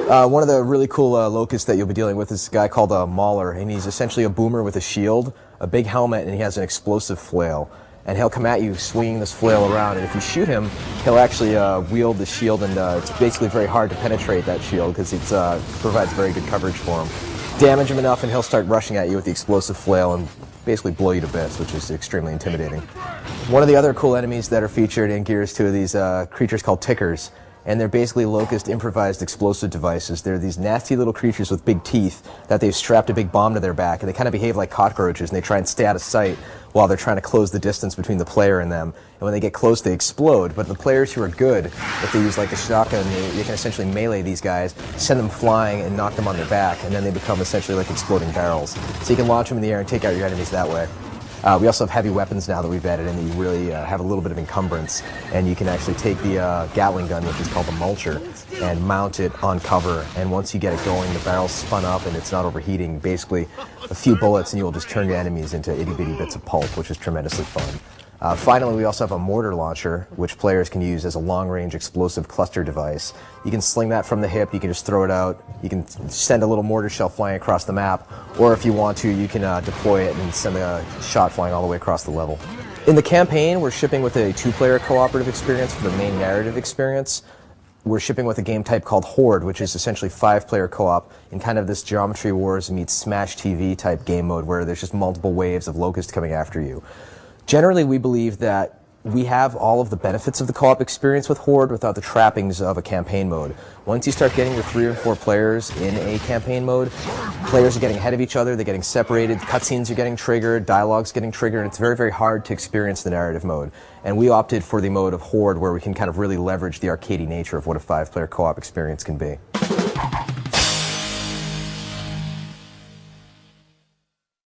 One of the really cool locusts that you'll be dealing with is a guy called Mauler, and he's essentially a boomer with a shield, a big helmet, and he has an explosive flail. And he'll come at you swinging this flail around, and if you shoot him, he'll actually wield the shield, and it's basically very hard to penetrate that shield because it provides very good coverage for him. Damage him enough, and he'll start rushing at you with the explosive flail and basically blow you to bits, which is extremely intimidating. One of the other cool enemies that are featured in Gears 2 are these creatures called tickers. And they're basically Locust improvised explosive devices. They're these nasty little creatures with big teeth that they've strapped a big bomb to their back, and they kind of behave like cockroaches, and they try and stay out of sight while they're trying to close the distance between the player and them. And when they get close, they explode. But the players who are good, if they use like a shotgun, they can essentially melee these guys, send them flying, and knock them on their back, and then they become essentially like exploding barrels. So you can launch them in the air and take out your enemies that way. We also have heavy weapons now that we've added in that you really have a little bit of encumbrance, and you can actually take the Gatling gun, which is called the Mulcher, and mount it on cover, and once you get it going, the barrel's spun up and it's not overheating. Basically, a few bullets and you will just turn your enemies into itty-bitty bits of pulp, which is tremendously fun. Finally, we also have a mortar launcher, which players can use as a long-range explosive cluster device. You can sling that from the hip, you can just throw it out, you can send a little mortar shell flying across the map, or if you want to, you can deploy it and send a shot flying all the way across the level. In the campaign, we're shipping with a 2-player cooperative experience for the main narrative experience. We're shipping with a game type called Horde, which is essentially 5-player co-op in kind of this Geometry Wars meets Smash TV type game mode where there's just multiple waves of Locust coming after you. Generally, we believe that we have all of the benefits of the co-op experience with Horde without the trappings of a campaign mode. Once you start getting your 3 or 4 players in a campaign mode, players are getting ahead of each other, they're getting separated, cutscenes are getting triggered, dialogue's getting triggered, and it's very, very hard to experience the narrative mode. And we opted for the mode of Horde where we can kind of really leverage the arcadey nature of what a 5-player co-op experience can be.